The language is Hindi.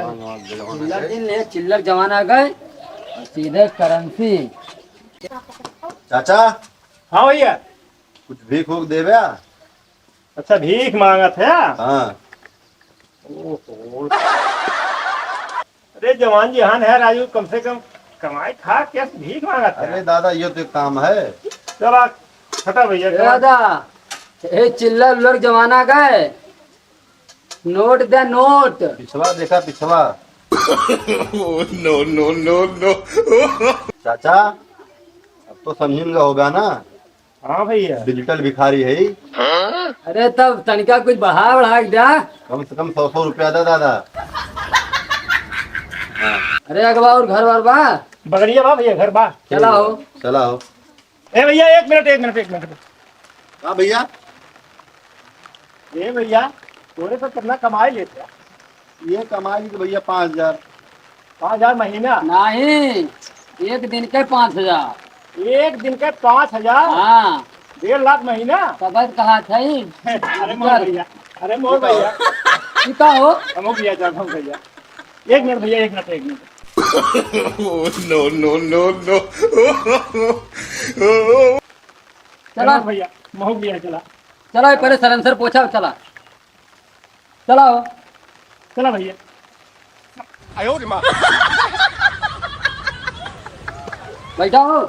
चिल्लर दिन ले चिल्लर जमाना गए और सीधे करेंसी। चाचा हाँ भैया। कुछ भीख भूख देवे? अच्छा भीख मांगा था। हाँ। ओहो। अरे जवान जहान है राजू, कम से कम कमाई खा क्या भीख मांगा था। अरे दादा ये तो काम है। चला हटा भैया। दादा ये चिल्लर उल्लर जमाना गए, नोट दे नोट। पिछवा देखा पिछवा। No no no no. चाचा अब तो समझेंगे होगा ना, हाँ भैया। डिजिटल भिखारी है ही। अरे तब तनिका कुछ बढ़ा दे। कम से कम 100 रुपया दे दादा। अरे अगवा और घर बार बा बगड़िया बा भैया, घर बा। चला हो। चला हो। ए भैया एक मिनट एक मिनट एक मिनट। हाँ भैया। ए भैया तोरे तो कितना कमाई लेते हैं? ये कमाई तो भैया 5000। 5000 महीना? नहीं, एक दिन के 5000। एक दिन के 5000? हाँ 1.5 लाख महीना। तब कहा था अरे मोर भैया, अरे मोर भैया। का हो। हम भैया जाता हूँ भैया। एक मिनट भैया, एक मिनट एक minute. No no no no. चला भैया, महू भैया चला। चला पहले सरेंसर पोछा। चला चला हो। चला भैया। बैठा हो।